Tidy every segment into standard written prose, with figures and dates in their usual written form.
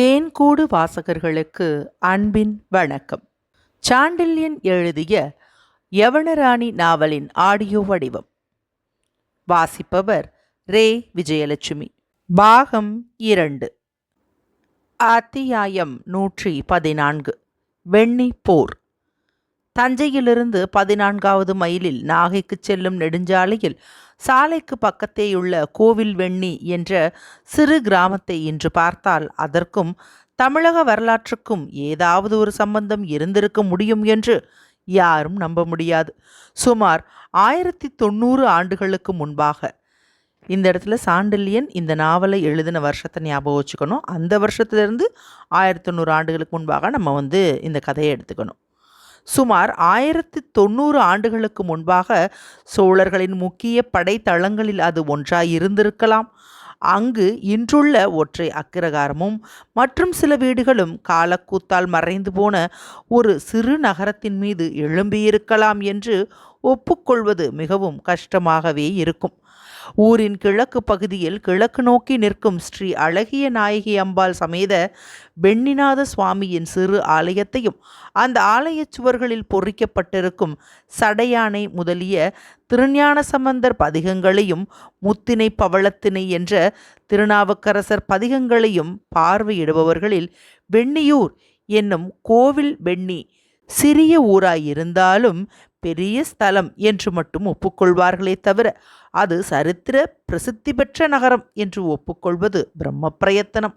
தேன்கூடு வாசகர்களுக்கு அன்பின் வணக்கம். சாண்டில்யன் எழுதிய யவனராணி நாவலின் ஆடியோ வடிவம். வாசிப்பவர் ரே விஜயலட்சுமி. பாகம் 2. அத்தியாயம் 114. வெண்ணி போர். தஞ்சையிலிருந்து 14வது மைலில் நாகைக்கு செல்லும் நெடுஞ்சாலையில் சாலைக்கு பக்கத்தேயுள்ள கோவில் வெண்ணி என்ற சிறு கிராமத்தை இன்று பார்த்தால் அதற்கும் தமிழக வரலாற்றுக்கும் ஏதாவது ஒரு சம்பந்தம் இருந்திருக்க முடியும் என்று யாரும் நம்ப முடியாது. சுமார் 1090 ஆண்டுகளுக்கு முன்பாக. இந்த இடத்துல சாண்டில்யன் இந்த நாவலை எழுதின வருஷத்தை ஞாபகம் வச்சுக்கணும். அந்த வருஷத்துலேருந்து 1090 ஆண்டுகளுக்கு முன்பாக நம்ம இந்த கதையை எடுத்துக்கணும். சுமார் 1090 ஆண்டுகளுக்கு முன்பாக சோழர்களின் முக்கிய படைத்தளங்களில் அது ஒன்றாய் இருந்திருக்கலாம். அங்கு இன்றுள்ள ஒற்றை அக்கிரகாரமும் மற்றும் சில வீடுகளும் காலக்கூத்தால் மறைந்து போன ஒரு சிறு நகரத்தின் மீது எழும்பியிருக்கலாம் என்று ஒப்புக்கொள்வது மிகவும் கஷ்டமாகவே இருக்கும். ஊரின் கிழக்கு பகுதியில் கிழக்கு நோக்கி நிற்கும் ஸ்ரீ அழகிய நாயகி அம்பாள் சமேத வெண்ணிநாத சுவாமியின் சிறு ஆலயத்தையும் அந்த ஆலய சுவர்களில் பொறிக்கப்பட்டிருக்கும் சடையானை முதலிய திருஞான சம்பந்தர் பதிகங்களையும் முத்தினை பவளத்தினை என்ற திருநாவுக்கரசர் பதிகங்களையும் பார்வையிடுபவர்களில் வெண்ணியூர் என்னும் கோவில் வெண்ணி சிறிய ஊராயிருந்தாலும் பெரிய ஸ்தலம் என்று மட்டும் ஒப்புக்கொள்வார்களே தவிர அது சரித்திர பிரசித்தி பெற்ற நகரம் என்று ஒப்புக்கொள்வது பிரம்ம பிரயத்தனம்.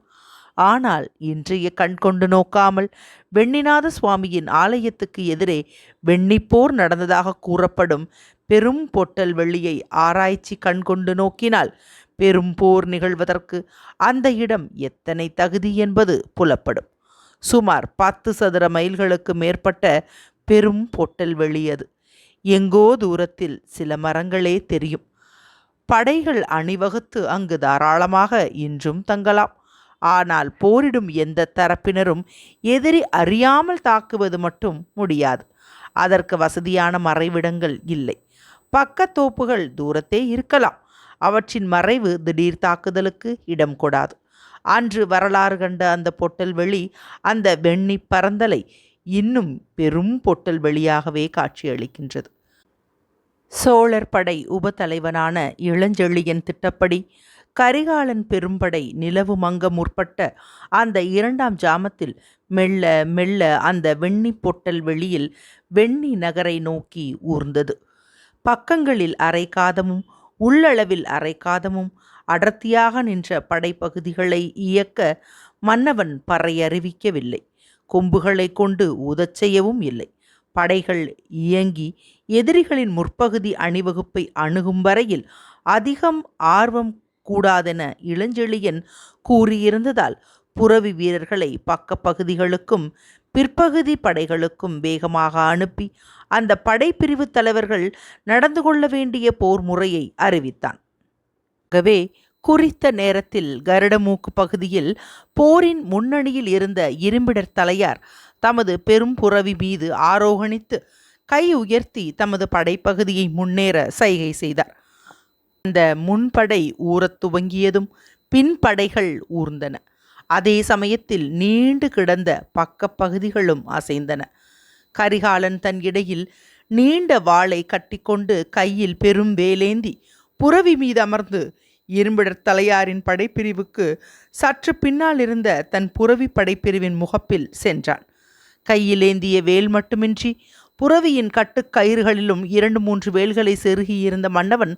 ஆனால் இன்றைய கண்கொண்டு நோக்காமல் வெண்ணிநாத சுவாமியின் ஆலயத்துக்கு எதிரே வெண்ணிப்போர் நடந்ததாக கூறப்படும் பெரும் பொட்டல் வெள்ளியை ஆராய்ச்சி கண்கொண்டு நோக்கினால் பெரும் போர் நிகழ்வதற்கு அந்த இடம் எத்தனை தகுதி என்பது புலப்படும். சுமார் 10 சதுர மைல்களுக்கு மேற்பட்ட பெரும் பொட்டல் வெளியது. எங்கோ தூரத்தில் சில மரங்களே தெரியும். படைகள் அணிவகுத்து அங்கு தாராளமாக இன்றும் தங்கலாம். ஆனால் போரிடும் எந்த தரப்பினரும் எதிரி அறியாமல் தாக்குவது மட்டும் முடியாது. அதற்கு வசதியான மறைவிடங்கள் இல்லை. பக்கத்தோப்புகள் தூரத்தே இருக்கலாம். அவற்றின் மறைவு திடீர் தாக்குதலுக்கு இடம் கொடாது. அன்று வரலாறு கண்ட அந்த பொட்டல் வெளி அந்த வெண்ணி பரந்தலை இன்னும் பெரும் பொட்டல் வெளியாகவே காட்சியளிக்கின்றது. சோழர் படை உபதலைவனான இளஞ்செழியன் திட்டப்படி கரிகாலன் பெரும்படை நிலவு மங்க முற்பட்ட அந்த 2ஆம் ஜாமத்தில் மெல்ல மெல்ல அந்த வெண்ணி பொட்டல் வெளியில் வெண்ணி நகரை நோக்கி ஊர்ந்தது. பக்கங்களில் அரைக்காதமும் உள்ளளவில் அரைக்காதமும் அடர்த்தியாக நின்ற படைப்பகுதிகளை இயக்க மன்னவன் பறையறிவிக்கவில்லை. கொம்புகளை கொண்டு ஊதச் செய்யவும் இல்லை. படைகள் இயங்கி எதிரிகளின் முற்பகுதி அணிவகுப்பை அணுகும் வரையில் அதிகம் ஆர்வம் கூடாதென இளஞ்செழியன் கூறியிருந்ததால் புரவி வீரர்களை பக்க பகுதிகளுக்கும் பிற்பகுதி படைகளுக்கும் வேகமாக அனுப்பி அந்த படைப்பிரிவு தலைவர்கள் நடந்து கொள்ள வேண்டிய போர் முறையை அறிவித்தான். ஆகவே குறித்த நேரத்தில் கருடமூக்கு பகுதியில் போரின் முன்னணியில் இருந்த இரும்பிடர் தலையார் தமது பெரும் புரவி மீது ஆரோகணித்து கை உயர்த்தி தமது படைப்பகுதியை முன்னேற சைகை செய்தார். அந்த முன்படை ஊறத் துவங்கியதும் பின்படைகள் ஊர்ந்தன. அதே சமயத்தில் நீண்டு கிடந்த பக்கப்பகுதிகளும் அசைந்தன. கரிகாலன் தன் இடையில் நீண்ட வாளை கட்டிக்கொண்டு கையில் பெரும் வேலேந்தி புரவி மீது அமர்ந்து இரும்பிடர் தலையாரின் படைப்பிரிவுக்கு சற்று பின்னால் இருந்த தன் புரவி படைப்பிரிவின் முகப்பில் சென்றான். கையிலேந்திய வேல் மட்டுமின்றி புரவியின் கட்டுக்கயிறுகளிலும் 2-3 வேல்களை செருகியிருந்த மன்னவன்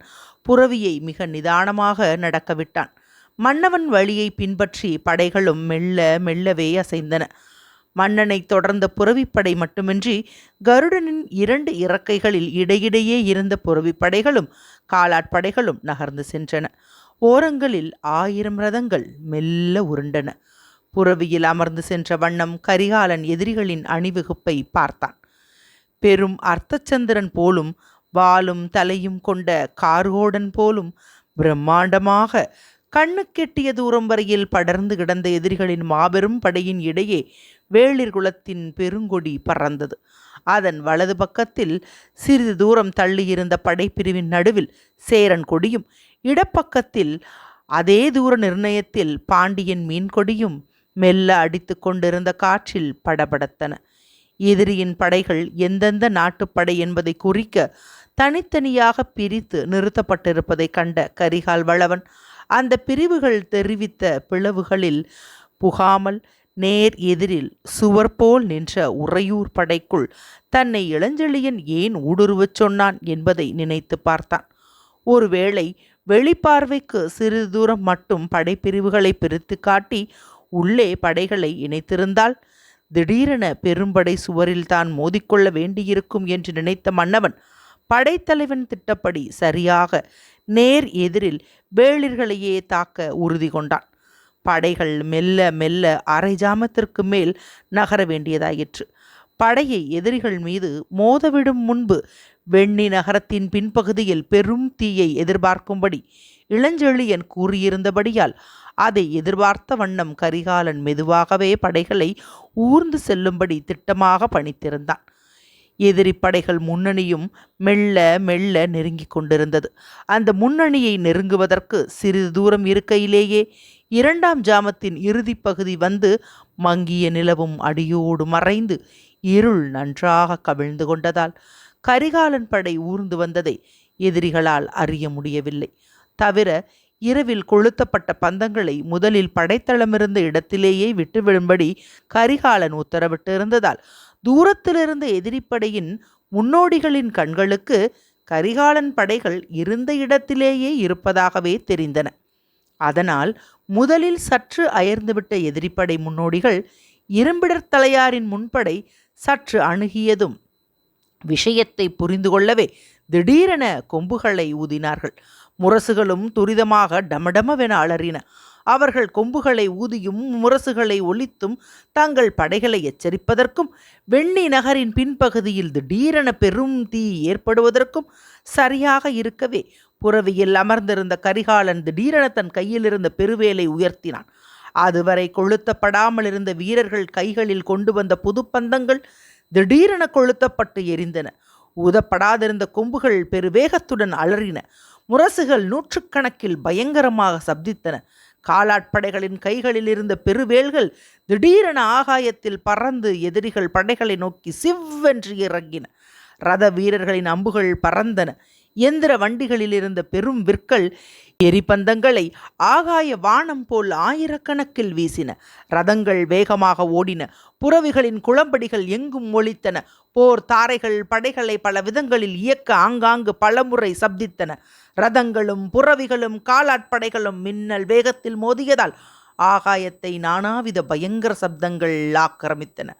புரவியை மிக நிதானமாக நடக்கவிட்டான். மன்னவன் வழியை பின்பற்றி படைகளும் மெல்ல மெல்லவே அசைந்தன. மன்னனை தொடர்ந்த புரவிப்படை மட்டுமின்றி கருடனின் 2 இறக்கைகளில் இடையிடையே இருந்த புரவிப்படைகளும் காலாட்படைகளும் நகர்ந்து சென்றன. ஓரங்களில் 1000 ரதங்கள் மெல்ல உருண்டன. புரவியில் அமர்ந்து சென்ற வண்ணம் கரிகாலன் எதிரிகளின் அணிவகுப்பை பார்த்தான். பெரும் அர்த்தச்சந்திரன் போலும் வாலும் தலையும் கொண்ட கார்கோடன் போலும் பிரம்மாண்டமாக கண்ணுக்கெட்டிய தூரம் வரையில் படர்ந்து கிடந்த எதிரிகளின் மாபெரும் படையின் இடையே வேளிர் குலத்தின் பெருங்கொடி பறந்தது. அதன் வலது பக்கத்தில் சிறிது தூரம் தள்ளியிருந்த படைப்பிரிவின் நடுவில் சேரன் கொடியும், இடப்பக்கத்தில் அதே தூர நிர்ணயத்தில் பாண்டியன் மீன் கொடியும் மெல்ல அடித்து கொண்டிருந்த காற்றில் படபடத்தன. எதிரியின் படைகள் எந்தெந்த நாட்டுப்படை என்பதை குறிக்க தனித்தனியாக பிரித்து நிறுத்தப்பட்டிருப்பதை கண்ட கரிகால் வளவன் அந்த பிரிவுகள் தெரிவித்த பிளவுகளில் புகாமல் நேர் எதிரில் சுவர் போல் நின்ற உறையூர் படைக்குள் தன்னை இளஞ்செழியன் ஏன் ஊடுருவச் சொன்னான் என்பதை நினைத்து பார்த்தான். ஒருவேளை வெளிப்பார்வைக்கு சிறிது தூரம் மட்டும் படைப்பிரிவுகளை பிரித்து காட்டி உள்ளே படைகளை இணைத்திருந்தால் திடீரென பெரும்படை சுவரில் தான் மோதிக்கொள்ள வேண்டியிருக்கும் என்று நினைத்த மன்னவன் படைத்தலைவன் திட்டப்படி சரியாக நேர் எதிரில் வேளிர்களையே தாக்க உறுதி கொண்டான். படைகள் மெல்ல மெல்ல அரை ஜாமத்திற்கு மேல் நகர வேண்டியதாயிற்று. படையை எதிரிகள் மீது மோதவிடும் முன்பு வெண்ணி நகரத்தின் பின்பகுதியில் பெரும் தீயை எதிர்பார்க்கும்படி இளஞ்செழியன் கூறியிருந்தபடியால் அதை எதிர்பார்த்த வண்ணம் கரிகாலன் மெதுவாகவே படைகளை ஊர்ந்து செல்லும்படி திட்டமாக பணித்திருந்தான். எதிரி படைகள் முன்னணியும் மெல்ல மெல்ல நெருங்கி கொண்டிருந்தது. அந்த முன்னணியை நெருங்குவதற்கு சிறிது தூரம் இருக்கையிலேயே 2ஆம் ஜாமத்தின் இறுதி பகுதி வந்து மங்கிய நிலவும் அடியோடு மறைந்து இருள் நன்றாக கவிழ்ந்து கொண்டதால் கரிகாலன் படை ஊர்ந்து வந்ததை எதிரிகளால் அறிய முடியவில்லை. தவிர இரவில் கொளுத்தப்பட்ட பந்தங்களை முதலில் படைத்தளமிருந்த இடத்திலேயே விட்டுவிடும்படி கரிகாலன் உத்தரவிட்டு இருந்ததால் தூரத்திலிருந்த எதிரிப்படையின் முன்னோடிகளின் கண்களுக்கு கரிகாலன் படைகள் இருந்த இடத்திலேயே இருப்பதாகவே தெரிந்தன. அதனால் முதலில் சற்று அயர்ந்துவிட்ட எதிரிப்படை முன்னோடிகள் இரும்பிடர் தலையாரின் முன்படை சற்று அணுகியதும் விஷயத்தை புரிந்து கொள்ளவே திடீரென கொம்புகளை ஊதினார்கள். முரசுகளும் துரிதமாக டமடமவென அலறின. அவர்கள் கொம்புகளை ஊதியும் முரசுகளை ஒலித்தும் தங்கள் படைகளை எச்சரிப்பதற்கும் வெண்ணி நகரின் பின்பகுதியில் திடீரென பெரும் தீ ஏற்படுவதற்கும் சரியாக இருக்கவே புறவியில் அமர்ந்திருந்த கரிகாலன் திடீரென தன் கையில் இருந்த பெருவேலை உயர்த்தினான். அதுவரை கொளுத்தப்படாமல் இருந்த வீரர்கள் கைகளில் கொண்டு வந்த புதுப்பந்தங்கள் திடீரென கொளுத்தப்பட்டு எரிந்தன. ஊதப்படாதிருந்த கொம்புகள் பெருவேகத்துடன் அலறின. முரசுகள் நூற்றுக்கணக்கில் பயங்கரமாக சப்தித்தன. காலாட்படைகளின் கைகளில் இருந்த பெருவேல்கள் திடீரென ஆகாயத்தில் பறந்து எதிரிகள் படைகளை நோக்கி சிவ்வென்று இறங்கின. ரத வீரர்களின் அம்புகள் பறந்தன. எந்திர வண்டிகளில் இருந்த பெரும் விற்கள் எரிபந்தங்களை ஆகாய வானம் போல் ஆயிரக்கணக்கில் வீசின. ரதங்கள் வேகமாக ஓடின. புறவிகளின் குளம்படிகள் எங்கும் ஒலித்தன. போர் தாரைகள் படைகளை பல விதங்களில் இயக்க ஆங்காங்கு பலமுறை சப்தித்தன. ரதங்களும் புறவிகளும் காலாட்படைகளும் மின்னல் வேகத்தில் மோதியதால் ஆகாயத்தை நானாவித பயங்கர சப்தங்கள் ஆக்கிரமித்தன.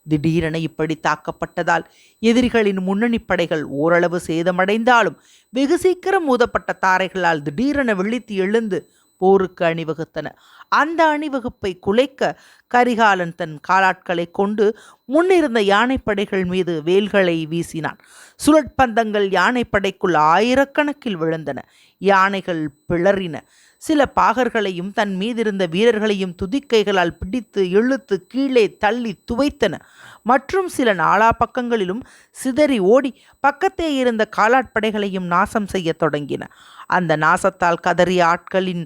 திடீரென இப்படி தாக்கப்பட்டதால் எதிரிகளின் முன்னணி படைகள் ஓரளவு சேதமடைந்தாலும் வெகு சீக்கிரம் ஊதப்பட்ட தாரைகளால் திடீரென விழித்து எழுந்து போருக்கு அணிவகுத்தன. அந்த அணிவகுப்பை குலைக்க கரிகாலன் தன் காலாட்களை கொண்டு முன்னிருந்த யானைப்படைகள் மீது வேல்களை வீசினான். சுழற்பந்தங்கள் யானைப்படைக்குள் ஆயிரக்கணக்கில் விழுந்தன. யானைகள் பிளறின. சில பாகர்களையும் தன் மீதிருந்த வீரர்களையும் துதிக்கைகளால் பிடித்து இழுத்து கீழே தள்ளி துவைத்தன. மற்றும் சில நாலா பக்கங்களிலும் சிதறி ஓடி பக்கத்தே இருந்த காலாட்படைகளையும் நாசம் செய்ய தொடங்கின. அந்த நாசத்தால் கதறிய ஆட்களின்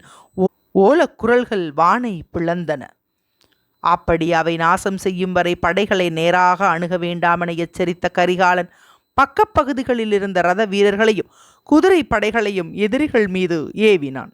ஓலக்குரல்கள் வானை பிளந்தன. அப்படி அவை நாசம் செய்யும் வரை படைகளை நேராக அணுக வேண்டாமென எச்சரித்த கரிகாலன் பக்கப்பகுதிகளில் இருந்த ரத வீரர்களையும் குதிரை படைகளையும் எதிரிகள் மீது ஏவினான்.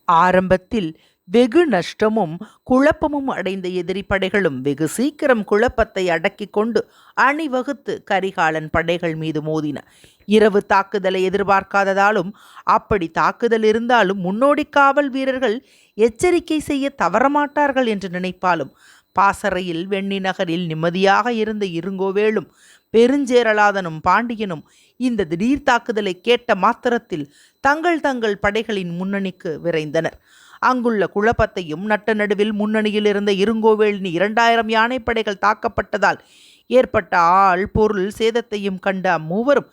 ஆரம்பத்தில் வெகு நஷ்டமும் குழப்பமும் அடைந்த எதிரி படைகளும் வெகு சீக்கிரம் குழப்பத்தை அடக்கி கொண்டு அணிவகுத்து கரிகாலன் படைகள் மீது மோதின. இரவு தாக்குதலை எதிர்பார்க்காததாலும் அப்படி தாக்குதல் இருந்தாலும் முன்னோடி காவல் வீரர்கள் எச்சரிக்கை செய்ய தவறமாட்டார்கள் என்று நினைப்பாலும் பாசறையில் வெண்ணி நகரில் நிம்மதியாக இருந்த இருங்கோவேளும் பெருஞ்சேரலாதனும் பாண்டியனும் இந்த திடீர் தாக்குதலை கேட்ட மாத்திரத்தில் தங்கள் படைகளின் முன்னணிக்கு விரைந்தனர். அங்குள்ள குழப்பத்தையும் நட்ட நடுவில் முன்னணியில் இருந்த இருங்கோவேளின் 2000 யானைப்படைகள் தாக்கப்பட்டதால் ஏற்பட்ட ஆள் பொருள் சேதத்தையும் கண்ட அம்மூவரும்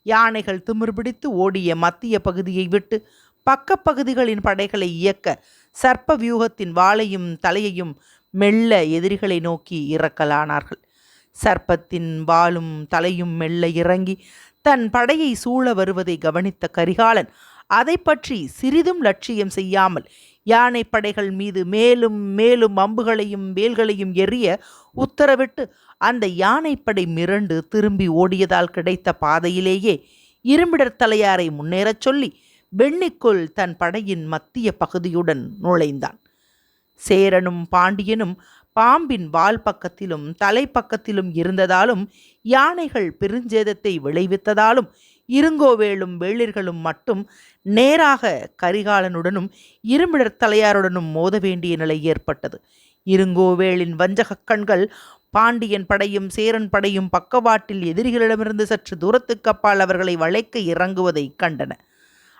யானைகள் திமிர் பிடித்து ஓடிய மத்திய பகுதியை விட்டு பக்கப்பகுதிகளின் படைகளை இயக்க சர்ப்ப வியூகத்தின் வாளையும் தலையையும் மெல்ல எதிரிகளை நோக்கி இறக்கலானார்கள். சர்ப்பத்தின் வாலும் தலையும் மெல்ல இறங்கி தன் படையை சூழ வருவதை கவனித்த கரிகாலன் அதை பற்றி சிறிதும் லட்சியம் செய்யாமல் யானை படைகள் மீது மேலும் மேலும் அம்புகளையும் வேல்களையும் எறிய உத்தரவிட்டு அந்த யானைப்படை மிரண்டு திரும்பி ஓடியதால் கிடைத்த பாதையிலேயே இரும்பிடர் தலையாரை முன்னேறச் சொல்லி வெண்ணிக்குள் தன் படையின் மத்திய பகுதியுடன் நுழைந்தான். சேரனும் பாண்டியனும் பாம்பின் வால் பக்கத்திலும் தலைப்பக்கத்திலும் இருந்ததாலும் யானைகள் பெருஞ்சேதத்தை விளைவித்ததாலும் இருங்கோவேளும் வேளிர்களும் மட்டும் நேராக கரிகாலனுடனும் இரும்பிடர் தலையாருடனும் மோத வேண்டிய நிலை ஏற்பட்டது. இருங்கோவேளின் வஞ்சக கண்கள் பாண்டியன் படையும் சேரன் படையும் பக்கவாட்டில் எதிரிகளிடமிருந்து சற்று தூரத்துக்கு அப்பால் அவர்களை வளைக்க இறங்குவதை கண்டன.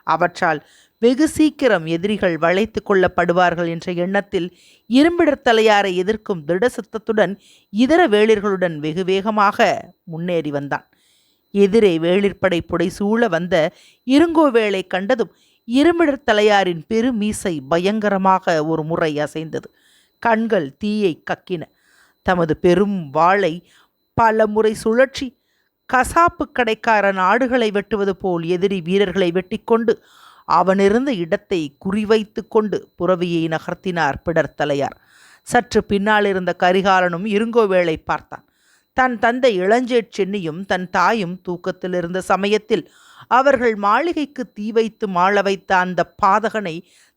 அவற்றால் வெகு சீக்கிரம் எதிரிகள் வளைத்து கொள்ளப்படுவார்கள் என்ற எண்ணத்தில் இரும்பிடர் தலையாரை எதிர்க்கும் திடசித்தத்துடன் இதர வேளிர்களுடன் வெகு வேகமாக முன்னேறி வந்தான். எதிரே வேளிற்படை புடைசூழ வந்த இருங்கோவேளை கண்டதும் இரும்பிடர் தலையாரின் பெருமீசை பயங்கரமாக ஒரு முறை அசைந்தது. கண்கள் தீயை கக்கின. தமது பெரும் வாளை பல முறை சுழற்றி கசாப்பு கடைக்காரன் ஆடுகளை வெட்டுவது போல் எதிரி வீரர்களை வெட்டிக்கொண்டு அவனிருந்த இடத்தை குறிவைத்து கொண்டு புறவியை நகர்த்தினார் பிடர் தலையார். சற்று பின்னால் இருந்த கரிகாலனும் இருங்கோவேளை பார்த்தான். தன் தந்தை இளஞ்சேட் சென்னியும் தன் தாயும் தூக்கத்தில் இருந்த சமயத்தில் அவர்கள் மாளிகைக்கு தீ வைத்து மாள வைத்த அந்த பாதகனை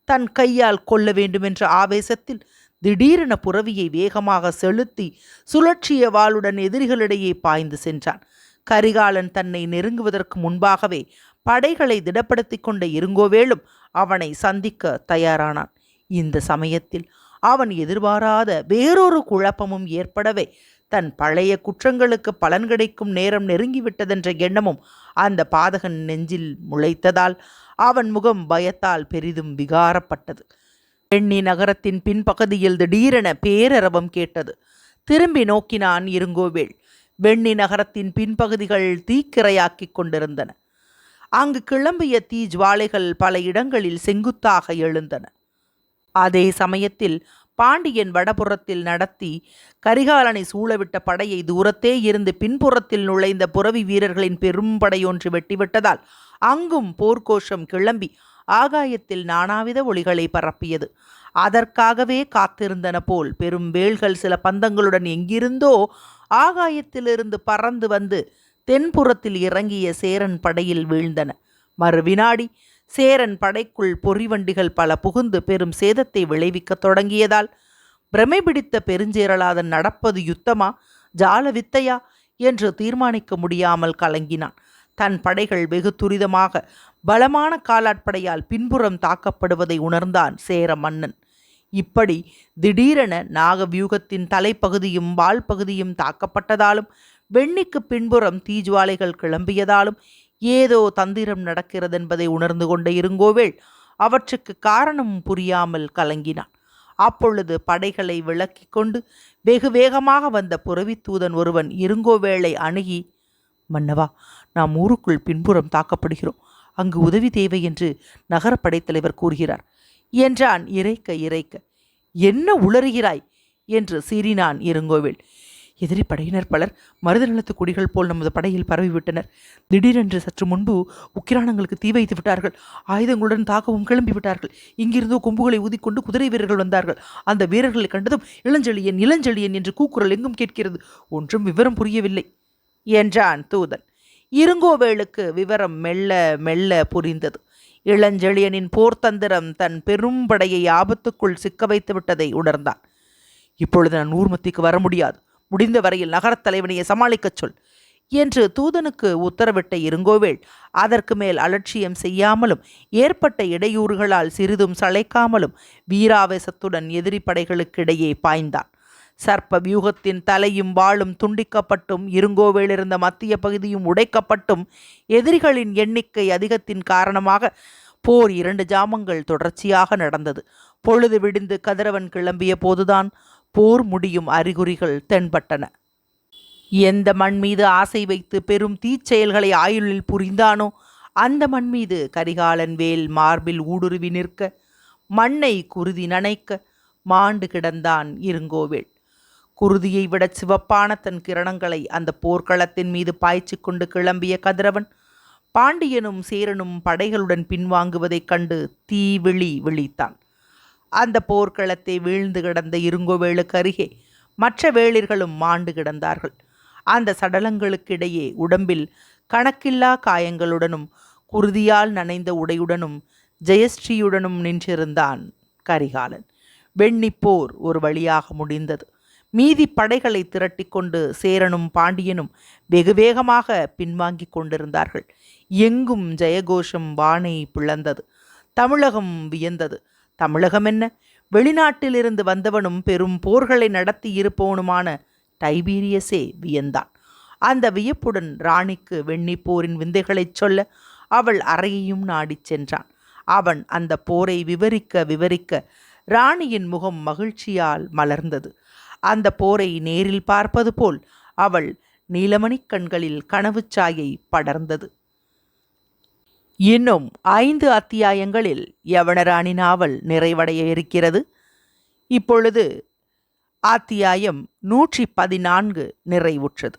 தன் கையால் கொல்ல வேண்டுமென்ற ஆவேசத்தில் திடீரென புறவியை வேகமாக செலுத்தி சுழற்சிய வாளுடன் எதிரிகளிடையே பாய்ந்து சென்றான். கரிகாலன் தன்னை நெருங்குவதற்கு முன்பாகவே படைகளை திடப்படுத்தி கொண்ட இருங்கோவேளும் அவனை சந்திக்க தயாரானான். இந்த சமயத்தில் அவன் எதிர்பாராத வேறொரு குழப்பமும் ஏற்படவே தன் பழைய குற்றங்களுக்கு பலன் கிடைக்கும் நேரம் நெருங்கிவிட்டதென்ற எண்ணமும் அந்த பாதகன் நெஞ்சில் முளைத்ததால் அவன் முகம் பயத்தால் பெரிதும் விகாரப்பட்டது. வெண்ணி நகரத்தின் பின்பகுதியில் திடீரென பேரரவம் கேட்டது. திரும்பி நோக்கினான் இருங்கோவேள். வெண்ணி நகரத்தின் பின்பகுதிகள் தீக்கிரையாக்கிக் கொண்டிருந்தன. அங்கு கிளம்பிய தீ ஜுவாலைகள் பல இடங்களில் செங்குத்தாக எழுந்தன. அதே சமயத்தில் பாண்டியன் வடபுறத்தில் நடத்தி கரிகாலனை சூழவிட்ட படையை தூரத்தே இருந்து பின்புறத்தில் நுழைந்த புறவி வீரர்களின் பெரும் படையொன்று வெட்டிவிட்டதால் அங்கும் போர்க்கோஷம் கிளம்பி ஆகாயத்தில் நானாவித ஒளிகளை பரப்பியது. அதற்காகவே காத்திருந்தன போல் பெரும் வேல்கள் சில பந்தங்களுடன் எங்கிருந்தோ ஆகாயத்திலிருந்து பறந்து வந்து தென்புறத்தில் இறங்கிய சேரன் படையில் வீழ்ந்தன. மறுவினாடி சேரன் படைக்குள் பொறிவண்டிகள் பல புகுந்து பெரும் சேதத்தை விளைவிக்கத் தொடங்கியதால் பிரமை பிடித்த பெருஞ்சேரலாதன் நடப்பது யுத்தமா ஜால வித்தையா என்று தீர்மானிக்க முடியாமல் கலங்கினான். தன் படைகள் வெகு துரிதமாக பலமான காலாட்படையால் பின்புறம் தாக்கப்படுவதை உணர்ந்தான் சேர மன்னன். இப்படி திடீரென நாகவியூகத்தின் தலைப்பகுதியும் வால் பகுதியும் தாக்கப்பட்டதாலும் வெண்ணிக்கு பின்புறம் தீஜுவாலைகள் கிளம்பியதாலும் ஏதோ தந்திரம் நடக்கிறதென்பதை உணர்ந்து கொண்ட இருங்கோவேள் அவற்றுக்கு காரணம் புரியாமல் கலங்கினான். அப்பொழுது படைகளை விலக்கி கொண்டு வெகு வேகமாக வந்த புறவித்தூதன் ஒருவன் இருங்கோவேளை அணுகி, மன்னவா, நாம் ஊருக்குள் பின்புறம் தாக்கப்படுகிறோம். அங்கு உதவி தேவை என்று நகர படைத்தலைவர் கூறுகிறார் என்றான் இறைக்க. என்ன உளறுகிறாய் என்று சீறினான் இருங்கோவேள். எதிரி படையினர் பலர் மருத நிலத்து குடிகள் போல் நமது படையில் பரவிவிட்டனர். திடீரென்று சற்று முன்பு உக்கிரானங்களுக்கு தீ வைத்து விட்டார்கள். ஆயுதங்களுடன் தாக்கவும் கிளம்பிவிட்டார்கள். இங்கிருந்தோ கொம்புகளை ஊதிக்கொண்டு குதிரை வீரர்கள் வந்தார்கள். அந்த வீரர்களை கண்டதும் இளஞ்செழியன் என்று கூக்குரல் எங்கும் கேட்கிறது. ஒன்றும் விவரம் புரியவில்லை என்றான் தூதன். இருங்கோவேளுக்கு விவரம் மெல்ல மெல்ல புரிந்தது. இளஞ்செழியனின் போர்த்தந்திரம் தன் பெரும்படையை ஆபத்துக்குள் சிக்க வைத்து விட்டதை உணர்ந்தான். இப்பொழுது நான் ஊர்மத்திக்கு வர முடியாது. முடிந்த வரையில் நகரத் தலைவனையை சமாளிக்கச் சொல் என்று தூதனுக்கு உத்தரவிட்ட இருங்கோவேள் அதற்கு மேல் அலட்சியம் செய்யாமலும் ஏற்பட்ட இடையூறுகளால் சிறிதும் சளைக்காமலும் வீராவேசத்துடன் எதிரி படைகளுக்கிடையே பாய்ந்தான். சர்ப்ப வியூகத்தின் தலையும் வாளும் துண்டிக்கப்பட்டும் இருங்கோவேள் இருந்த மத்திய பகுதியும் உடைக்கப்பட்டும் எதிரிகளின் எண்ணிக்கை அதிகத்தின் காரணமாக போர் 2 ஜாமங்கள் தொடர்ச்சியாக நடந்தது. பொழுது விடிந்து கதிரவன் கிளம்பிய போதுதான் போர் முடியும் அறிகுறிகள் தென்பட்டன. எந்த மண் மீது ஆசை வைத்து பெரும் தீச்செயல்களை ஆயுளில் புரிந்தானோ அந்த மண் மீது கரிகாலன் வேல் மார்பில் ஊடுருவி நிற்க மண்ணை குருதி நனைக்க மாண்டு கிடந்தான் இருங்கோவேள். குருதியை விட சிவப்பான தன் கிரணங்களை அந்த போர்க்களத்தின் மீது பாய்ச்சி கொண்டு கிளம்பிய கதிரவன் பாண்டியனும் சேரனும் படைகளுடன் பின்வாங்குவதைக் கண்டு தீவிழி விழித்தான். அந்த போர்க்களத்தை வீழ்ந்து கிடந்த இருங்கோவேளுக்கு அருகே மற்ற வேளிர்களும் மாண்டு கிடந்தார்கள். அந்த சடலங்களுக்கிடையே உடம்பில் கணக்கில்லா காயங்களுடனும் குருதியால் நனைந்த உடையுடனும் ஜெயஸ்ரீயுடனும் நின்றிருந்தான் கரிகாலன். வெண்ணிப்போர் ஒரு வழியாக முடிந்தது. மீதி படைகளை திரட்டி கொண்டு சேரனும் பாண்டியனும் வெகு வேகமாக பின்வாங்கி கொண்டிருந்தார்கள். எங்கும் ஜெயகோஷம் வானை பிளந்தது. தமிழகம் வியந்தது. தமிழகம் என்ன, வெளிநாட்டிலிருந்து வந்தவனும் பெரும் போர்களை நடத்தி இருப்பவனுமான டைபீரியஸே வியந்தான். அந்த வியப்புடன் ராணிக்கு வெண்ணிப்போரின் விந்தைகளைச் சொல்ல அவள் அறையையும் நாடிச் சென்றான். அவன் அந்த போரை விவரிக்க ராணியின் முகம் மகிழ்ச்சியால் மலர்ந்தது. அந்த போரை நேரில் பார்ப்பது போல் அவள் நீலமணிக் கண்களில் கனவு சாயை படர்ந்தது. இன்னும் 5 அத்தியாயங்களில் யவனராணி நாவல் நிறைவடைய இருக்கிறது. இப்பொழுது அத்தியாயம் 114 நிறைவுற்றது.